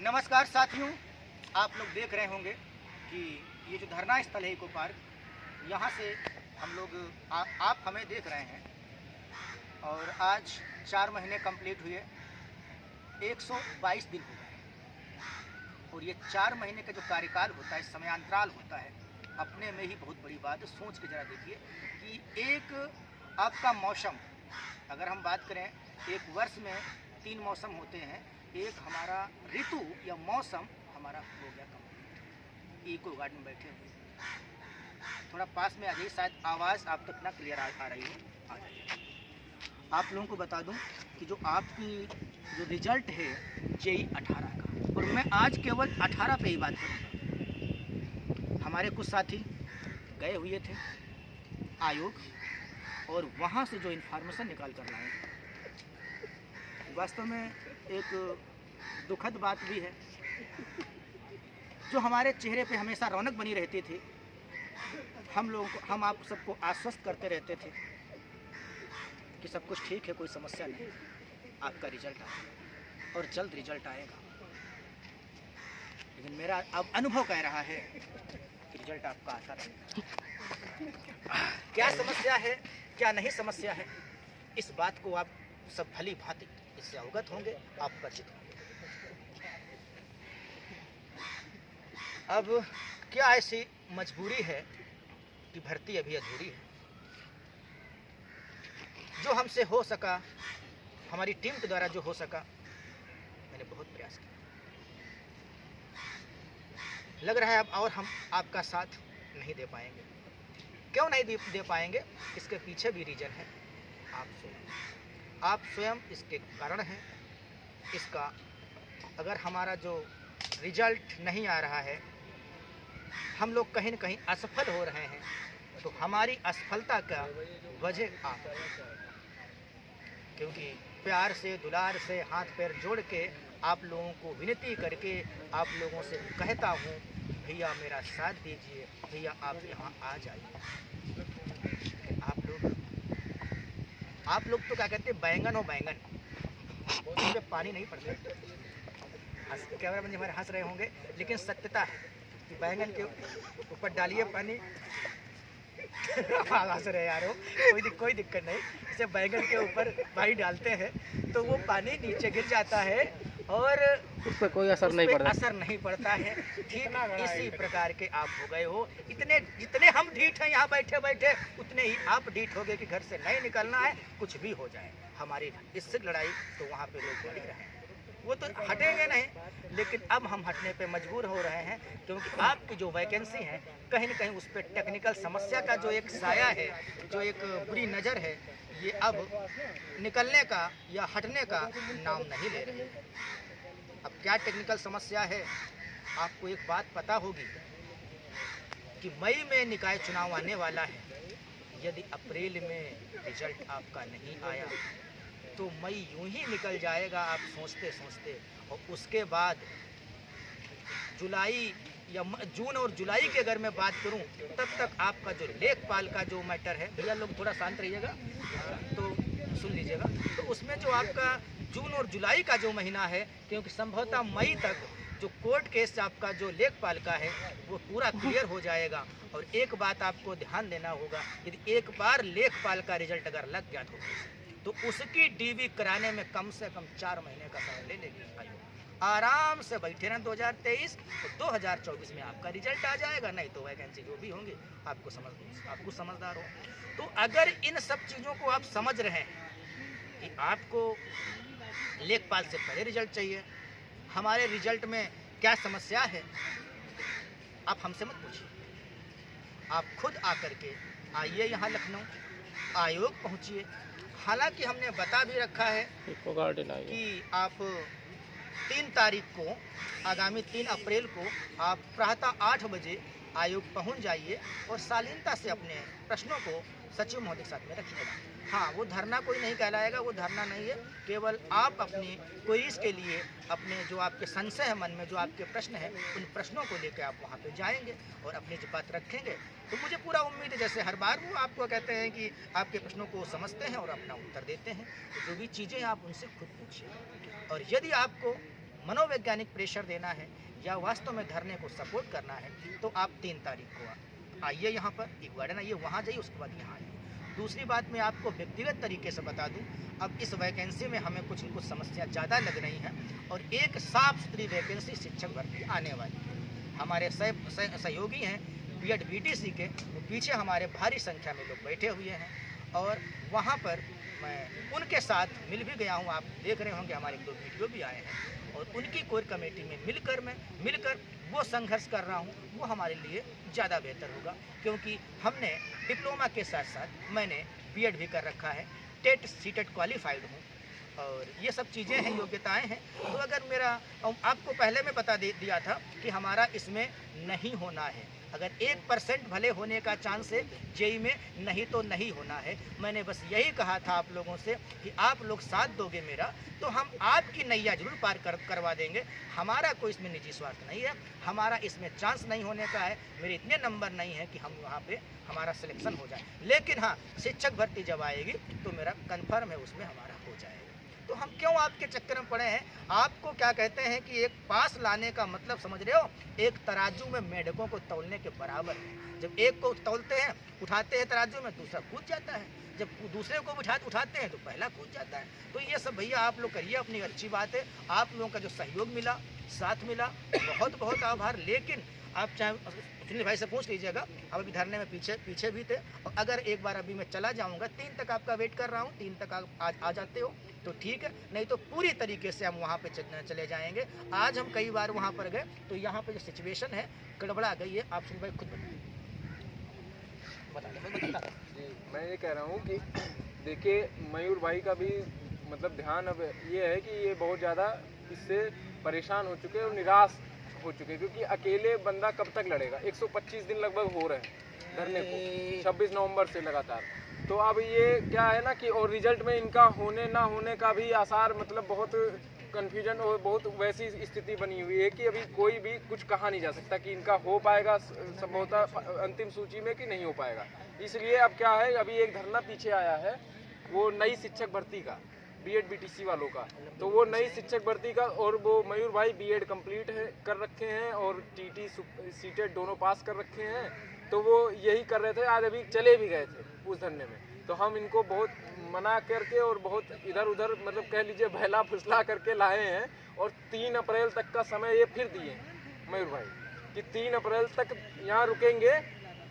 नमस्कार साथियों, आप लोग देख रहे होंगे कि ये जो धरना स्थल है इको पार्क, यहाँ से हम लोग आप हमें देख रहे हैं और आज 4 महीने कंप्लीट हुए, 122 दिन हो गए और ये 4 महीने का जो कार्यकाल होता है, समयांतराल होता है, अपने में ही बहुत बड़ी बात है। सोच के ज़रा देखिए कि एक आपका मौसम, अगर हम बात करें एक वर्ष में 3 मौसम होते हैं, एक हमारा ऋतु या मौसम हमारा हो गया कंप्लीट। इको गार्डन में बैठे हुए, थोड़ा पास में आ जाइए, शायद आवाज़ आप तक ना क्लियर आ रही हो। आ जाइए। आप लोगों को बता दूं कि जो आपकी जो रिजल्ट है JEE 18 का, और मैं आज केवल 18 पे ही बात करूँगा। हमारे कुछ साथी गए हुए थे आयोग और वहाँ से जो इन्फॉर्मेशन निकाल कर लाए, वास्तव में एक दुखद बात भी है। जो हमारे चेहरे पे हमेशा रौनक बनी रहती थी, हम आप सबको आश्वस्त करते रहते थे कि सब कुछ ठीक है, कोई समस्या नहीं, आपका रिजल्ट आएगा और जल्द रिजल्ट आएगा। लेकिन मेरा अब अनुभव कह रहा है कि रिजल्ट आपका आता रहेगा। क्या समस्या है, क्या नहीं समस्या है, इस बात को आप सब भली भांति इससे अवगत होंगे, आप परिचित होंगे। अब क्या ऐसी मजबूरी है कि भर्ती अभी अधूरी है। जो हमसे हो सका, हमारी टीम के द्वारा जो हो सका, मैंने बहुत प्रयास किया। लग रहा है अब और हम आपका साथ नहीं दे पाएंगे। क्यों नहीं दे पाएंगे, इसके पीछे भी रीजन है आप स्वयं इसके कारण हैं। इसका अगर हमारा जो रिजल्ट नहीं आ रहा है, हम लोग कहीं न कहीं असफल हो रहे हैं, तो हमारी असफलता का वजह आप, क्योंकि प्यार से, दुलार से, हाथ पैर जोड़ के आप लोगों को विनती करके आप लोगों से कहता हूँ, भैया मेरा साथ दीजिए, भैया आप यहाँ आ जाइए। आप लोग तो क्या कहते हैं, बैंगन हो बैंगन, उस पर पानी नहीं पड़ता। कैमरा मैन हमारे हंस रहे होंगे, लेकिन सत्यता है कि बैंगन के ऊपर डालिए पानी। हंस रहे यारो, कोई दिक्कत नहीं। जैसे बैंगन के ऊपर पानी डालते हैं तो वो पानी नीचे गिर जाता है और उस पर कोई असर नहीं पड़ता है। ठीक इसी प्रकार के आप हो गए हो। जितने हम ढीठ हैं यहाँ बैठे बैठे, उतने ही आप ढीठ हो गए कि घर से नहीं निकलना है, कुछ भी हो जाए हमारी इससे लड़ाई, तो वहाँ पे लोग लड़ रहे हैं, वो तो हटेंगे नहीं। लेकिन अब हम हटने पे मजबूर हो रहे हैं, क्योंकि आपकी जो वैकेंसी है, कहीं न कहीं उस पर टेक्निकल समस्या का जो एक साया है, जो एक बुरी नज़र है, ये अब निकलने का या हटने का नाम नहीं ले रही। अब क्या टेक्निकल समस्या है, आपको एक बात पता होगी कि मई में निकाय चुनाव आने वाला है। यदि अप्रैल में रिजल्ट आपका नहीं आया तो मई यूं ही निकल जाएगा आप सोचते सोचते, और उसके बाद जुलाई या जून और जुलाई की अगर मैं बात करूं, तब तक आपका जो लेखपाल का जो मैटर है, भैया लोग थोड़ा शांत रहिएगा तो सुन लीजिएगा, तो उसमें जो आपका जून और जुलाई का जो महीना है, क्योंकि संभवतः मई तक जो कोर्ट केस आपका जो लेखपाल का है वो पूरा क्लियर हो जाएगा। और एक बात आपको ध्यान देना होगा, यदि एक बार लेखपाल का रिजल्ट अगर लग गया तो उसकी DV कराने में कम से कम 4 महीने का समय ले लेगी आयोग। आराम से बैठे रहें 2023, तो 2024 में आपका रिजल्ट आ जाएगा। नहीं तो वैकेंसी जो भी होंगी, आपको समझदार हो। तो अगर इन सब चीज़ों को आप समझ रहे हैं कि आपको लेखपाल से पहले रिजल्ट चाहिए, हमारे रिजल्ट में क्या समस्या है, आप हमसे मत पूछिए, आप खुद आकर के आइए यहाँ लखनऊ, आयोग पहुँचिए। हालांकि हमने बता भी रखा है कि आप 3 तारीख को, आगामी 3 अप्रैल को आप प्रातः 8 बजे आयोग पहुंच जाइए और शालीनता से अपने प्रश्नों को सचिव महोदय के साथ में रखिएगा। हाँ, वो धरना कोई नहीं कहलाएगा, वो धरना नहीं है, केवल आप अपनी क्वेरीज के लिए, अपने जो आपके संशय है मन में, जो आपके प्रश्न हैं, उन प्रश्नों को लेकर आप वहाँ पे जाएंगे और अपनी जो बात रखेंगे। तो मुझे पूरा उम्मीद है, जैसे हर बार वो आपको कहते हैं कि आपके प्रश्नों को समझते हैं और अपना उत्तर देते हैं, तो जो भी चीज़ें आप उनसे खुद पूछिए। और यदि आपको मनोवैज्ञानिक प्रेशर देना है या वास्तव में धरने को सपोर्ट करना है, तो आप 3 तारीख को आइए यहाँ पर, एक गार्डन आइए, वहाँ जाइए, उसके बाद यहाँ आइए। दूसरी बात मैं आपको व्यक्तिगत तरीके से बता दूं, अब इस वैकेंसी में हमें कुछ न कुछ समस्या ज़्यादा लग रही हैं और एक साफ सुथरी वैकेंसी शिक्षक भर्ती आने वाली है। हमारे सहयोगी हैं बीएड बीटीसी के, वो पीछे हमारे भारी संख्या में लोग बैठे हुए हैं और वहाँ पर मैं उनके साथ मिल भी गया हूँ। आप देख रहे होंगे हमारे 2 वीडियो भी आए हैं और उनकी कोर कमेटी में मिलकर वो संघर्ष कर रहा हूँ, वो हमारे लिए ज़्यादा बेहतर होगा, क्योंकि हमने डिप्लोमा के साथ साथ मैंने बीएड भी कर रखा है, टेट सीटेट क्वालिफाइड हूँ और ये सब चीज़ें हैं, योग्यताएं हैं। तो अगर मेरा, आपको पहले मैं बता दिया था कि हमारा इसमें नहीं होना है, अगर 1% भले होने का चांस है जेई में, नहीं तो नहीं होना है। मैंने बस यही कहा था आप लोगों से कि आप लोग साथ दोगे मेरा, तो हम आपकी नैया जरूर पार करवा देंगे। हमारा कोई इसमें निजी स्वार्थ नहीं है, हमारा इसमें चांस नहीं होने का है, मेरे इतने नंबर नहीं है कि हम वहाँ पे हमारा सिलेक्शन हो जाए। लेकिन हाँ, शिक्षक भर्ती जब आएगी तो मेरा कन्फर्म है उसमें हमारा हो जाएगा। तो हम क्यों आपके चक्कर में पड़े हैं? आपको क्या कहते हैं कि एक पास लाने का मतलब समझ रहे हो, एक तराजू में मेढकों को तौलने के बराबर है। जब एक को तौलते हैं, उठाते हैं तराजू में, दूसरा कूद जाता है, जब दूसरे को उठाते हैं तो पहला कूद जाता है। तो ये सब भैया आप लोग करिए, अपनी अच्छी बात है। आप लोगों का जो सहयोग मिला, साथ मिला, बहुत बहुत आभार। लेकिन आप चाहे सुनील भाई से पूछ लीजिएगा, अब अभी धरने में पीछे भी थे, और अगर एक बार अभी मैं चला जाऊंगा, 3 तक आपका वेट कर रहा हूँ, 3 तक आप आ जाते हो तो ठीक है, नहीं तो पूरी तरीके से हम वहाँ पे चले जाएंगे। आज हम कई बार वहाँ पर गए तो यहाँ पे जो सिचुएशन है गड़बड़ा गई है। आप सुनील भाई खुद बता। मैं ये कह रहा हूँ कि देखिए, मयूर भाई का भी मतलब ध्यान अब ये है कि ये बहुत ज़्यादा इससे परेशान हो चुके हैं और निराश हो चुके, क्योंकि अकेले बंदा कब तक लड़ेगा। 125 दिन लगभग हो रहे हैं धरने को, 26 नवंबर से लगातार। तो अब ये क्या है ना कि और रिजल्ट में इनका होने ना होने का भी आसार, मतलब बहुत कन्फ्यूजन और बहुत वैसी स्थिति बनी हुई है कि अभी कोई भी कुछ कहा नहीं जा सकता कि इनका हो पाएगा संभवतः अंतिम सूची में कि नहीं हो पाएगा। इसलिए अब क्या है, अभी एक धरना पीछे आया है, वो नई शिक्षक भर्ती का, बीएड बीटीसी वालों का। तो वो नई शिक्षक भर्ती का, और वो मयूर भाई बीएड कंप्लीट कर रखे हैं और टीटी सीटेट दोनों पास कर रखे हैं। तो वो यही कर रहे थे, आज अभी चले भी गए थे उस धरने में। तो हम इनको बहुत मना करके और बहुत इधर उधर मतलब कह लीजिए बहला फुसला करके लाए हैं, और 3 अप्रैल तक का समय ये फिर दिए हैं मयूर भाई कि 3 अप्रैल तक यहाँ रुकेंगे,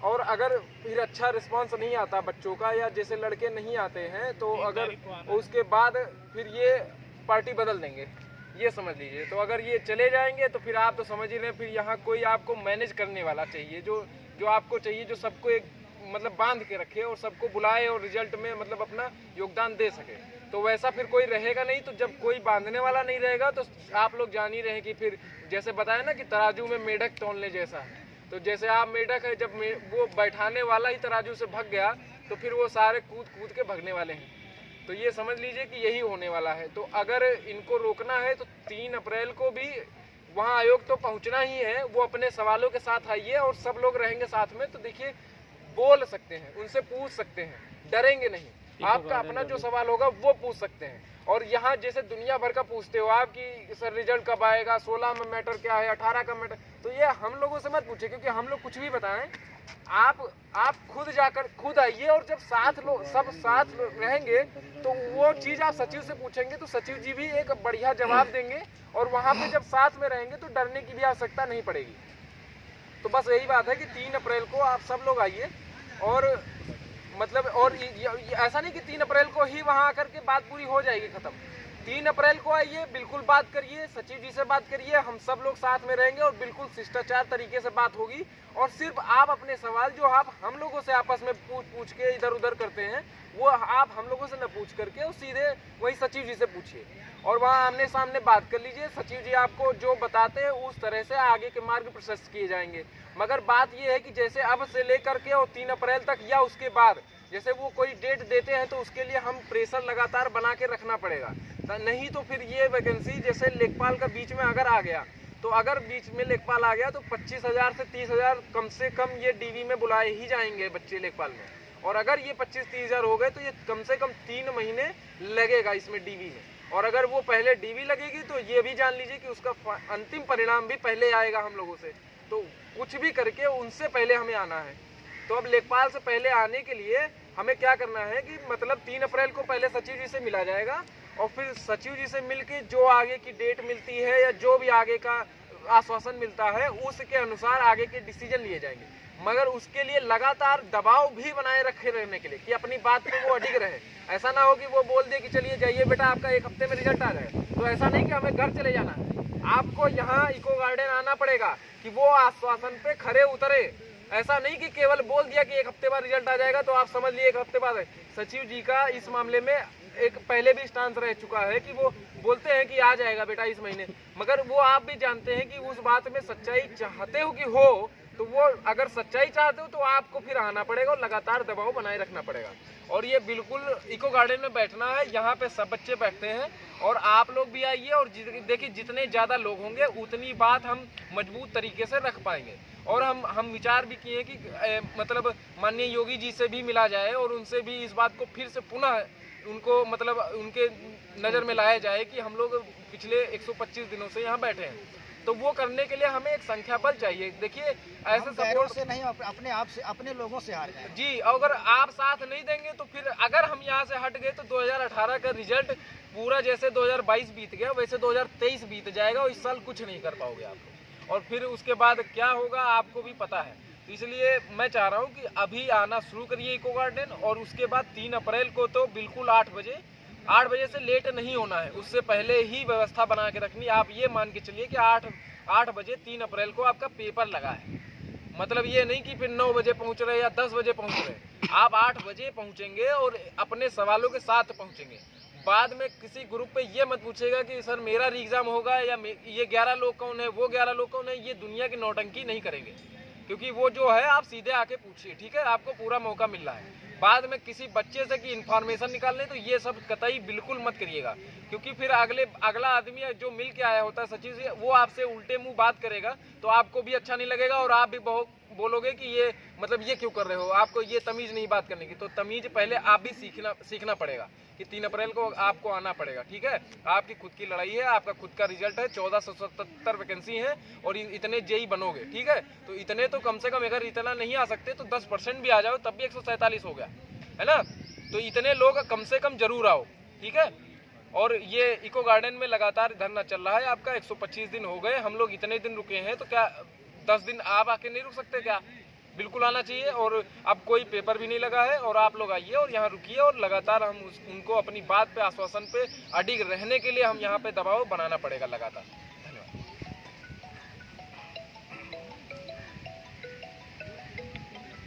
और अगर फिर अच्छा रिस्पांस नहीं आता बच्चों का, या जैसे लड़के नहीं आते हैं, तो अगर उसके बाद फिर ये पार्टी बदल देंगे, ये समझ लीजिए। तो अगर ये चले जाएंगे तो फिर आप तो समझ ही रहे हैं, फिर यहाँ कोई आपको मैनेज करने वाला चाहिए, जो आपको चाहिए, जो सबको एक मतलब बांध के रखे और सबको बुलाए और रिजल्ट में मतलब अपना योगदान दे सके। तो वैसा फिर कोई रहेगा नहीं। तो जब कोई बांधने वाला नहीं रहेगा तो आप लोग जान ही रहे हैं कि फिर जैसे बताया ना कि तराजू में मेढक तौलने जैसा है। तो जैसे आप मेढक है, जब वो बैठाने वाला ही तराजू से भग गया तो फिर वो सारे कूद के भगने वाले हैं। तो ये समझ लीजिए कि यही होने वाला है। तो अगर इनको रोकना है तो 3 अप्रैल को भी वहाँ आयोग तो पहुँचना ही है, वो अपने सवालों के साथ आइए और सब लोग रहेंगे साथ में। तो देखिए, बोल सकते हैं, उनसे पूछ सकते हैं, डरेंगे नहीं। आपका अपना जो सवाल होगा वो पूछ सकते हैं। और यहाँ जैसे दुनिया भर का पूछते हो आप कि सर रिजल्ट कब आएगा, 16 में मैटर क्या है, 18 का मैटर, तो ये हम लोगों से मत पूछे, क्योंकि हम लोग कुछ भी बताएं। आप खुद जाकर खुद आइए, और जब सब साथ रहेंगे तो वो चीज़ आप सचिव से पूछेंगे तो सचिव जी भी एक बढ़िया जवाब देंगे, और वहाँ पे जब साथ में रहेंगे तो डरने की भी आवश्यकता नहीं पड़ेगी। तो बस यही बात है कि 3 अप्रैल को आप सब लोग आइए, और मतलब और ऐसा नहीं कि 3 अप्रैल को ही वहाँ आकर के बात पूरी हो जाएगी खत्म। 3 अप्रैल को आइए, बिल्कुल बात करिए, सचिव जी से बात करिए, हम सब लोग साथ में रहेंगे और बिल्कुल शिष्टाचार तरीके से बात होगी। और सिर्फ आप अपने सवाल जो आप हम लोगों से आपस में पूछ के इधर उधर करते हैं, वो आप हम लोगों से न पूछ करके और सीधे वही सचिव जी से पूछिए, और वहाँ आमने सामने बात कर लीजिए। सचिव जी आपको जो बताते हैं उस तरह से आगे के मार्ग प्रशस्त किए जाएंगे। मगर बात ये है कि जैसे अब से लेकर के और 3 अप्रैल तक या उसके बाद जैसे वो कोई डेट देते हैं, तो उसके लिए हम प्रेशर लगातार बना के रखना पड़ेगा। नहीं तो फिर ये वैकेंसी जैसे लेखपाल का बीच में अगर आ गया, तो अगर बीच में लेखपाल आ गया तो 25,000 से 30,000 कम से कम ये डीवी में बुलाए ही जाएंगे बच्चे लेखपाल में। और अगर ये 25-30 हज़ार हो गए तो ये कम से कम 3 महीने लगेगा इसमें डीवी में। और अगर वो पहले डीवी लगेगी तो ये भी जान लीजिए कि उसका अंतिम परिणाम भी पहले आएगा हम लोगों से। तो कुछ भी करके उनसे पहले हमें आना है। तो अब लेखपाल से पहले आने के लिए हमें क्या करना है कि मतलब 3 अप्रैल को पहले सचिव जी से मिला जाएगा और फिर सचिव जी से मिलके जो आगे की डेट मिलती है या जो भी आगे का आश्वासन मिलता है उसके अनुसार आगे के डिसीजन लिए जाएंगे। मगर उसके लिए लगातार दबाव भी बनाए रखे रहने के लिए कि अपनी बात पे वो अडिग रहे। ऐसा ना हो कि वो बोल दे कि चलिए जाइए बेटा आपका 1 हफ्ते में रिजल्ट आ जाए। तो ऐसा नहीं कि हमें घर चले जाना है, आपको यहाँ इको गार्डन आना पड़ेगा कि वो आश्वासन पे खरे उतरे। ऐसा नहीं कि केवल बोल दिया कि 1 हफ्ते बाद रिजल्ट आ जाएगा तो आप समझ लिए 1 हफ्ते बाद। सचिव जी का इस मामले में एक पहले भी स्टांस रह चुका है कि वो बोलते हैं कि आ जाएगा बेटा इस महीने, मगर वो आप भी जानते हैं कि उस बात में सच्चाई चाहते हो कि हो, तो वो अगर सच्चाई चाहते हो तो आपको फिर आना पड़ेगा और लगातार दबाव बनाए रखना पड़ेगा। और ये बिल्कुल इको गार्डन में बैठना है, यहाँ पे सब बच्चे बैठते हैं और आप लोग भी आइए। और देखिए जितने ज़्यादा लोग होंगे उतनी बात हम मजबूत तरीके से रख पाएंगे। और हम विचार भी किए कि मतलब माननीय योगी जी से भी मिला जाए और उनसे भी इस बात को फिर से पुनः उनको मतलब उनके नज़र में लाया जाए कि हम लोग पिछले 125 दिनों से यहाँ बैठे हैं। तो वो करने के लिए हमें एक संख्या बल चाहिए। देखिए ऐसे सपोर्ट से नहीं, अपने आप से, अपने लोगों से हार गए जी। अगर आप साथ नहीं देंगे तो फिर अगर हम यहाँ से हट गए तो 2018 का रिजल्ट पूरा जैसे 2022 बीत गया वैसे 2023 बीत जाएगा और इस साल कुछ नहीं कर पाओगे आप लोग। और फिर उसके बाद क्या होगा आपको भी पता है। तो इसलिए मैं चाह रहा हूँ कि अभी आना शुरू करिए इको गार्डन। और उसके बाद 3 अप्रैल को तो बिल्कुल 8 बजे से लेट नहीं होना है, उससे पहले ही व्यवस्था बना के रखनी। आप ये मान के चलिए कि 8 बजे 3 अप्रैल को आपका पेपर लगा है। मतलब ये नहीं कि फिर 9 बजे पहुंच रहे या 10 बजे पहुंच रहे। आप 8 बजे पहुंचेंगे और अपने सवालों के साथ पहुंचेंगे। बाद में किसी ग्रुप पे ये मत पूछेगा कि सर मेरा एग्जाम होगा या ये 11 लोग कौन है, वो 11 लोग कौन है। ये दुनिया की नौटंकी नहीं करेंगे, क्योंकि वो जो है आप सीधे आके पूछिए, ठीक है। आपको पूरा मौका मिल रहा है। बाद में किसी बच्चे से की इन्फॉर्मेशन निकालने तो ये सब कतई बिल्कुल मत करिएगा, क्योंकि फिर अगला आदमी जो मिल के आया होता है सचिव से, वो आपसे उल्टे मुंह बात करेगा तो आपको भी अच्छा नहीं लगेगा और आप भी बहुत बोलोगे कि ये मतलब ये क्यों कर रहे हो, आपको ये तमीज़ नहीं बात करने की। तो तमीज़ पहले आप भी सीखना पड़ेगा कि 3 अप्रैल को आपको आना पड़ेगा, ठीक है। आपकी खुद की लड़ाई है, आपका खुद का रिजल्ट है, 1477 वैकेंसी है और इतने जेई बनोगे, ठीक है। तो इतने तो कम से कम, अगर इतना नहीं आ सकते तो 10% भी आ जाओ तब भी 147 हो गया है ना। तो इतने लोग कम से कम जरूर आओ, ठीक है। और ये इको गार्डन में लगातार धरना चल रहा है आपका, 125 दिन हो गए, हम लोग इतने दिन रुके हैं, तो क्या 10 दिन आप आके नहीं रुक सकते क्या? बिल्कुल आना चाहिए। और अब कोई पेपर भी नहीं लगा है और आप लोग आइए और यहाँ रुकिए और लगातार हम उनको अपनी बात पे, आश्वासन पे अडिग रहने के लिए हम यहाँ पे दबाव बनाना पड़ेगा लगातार।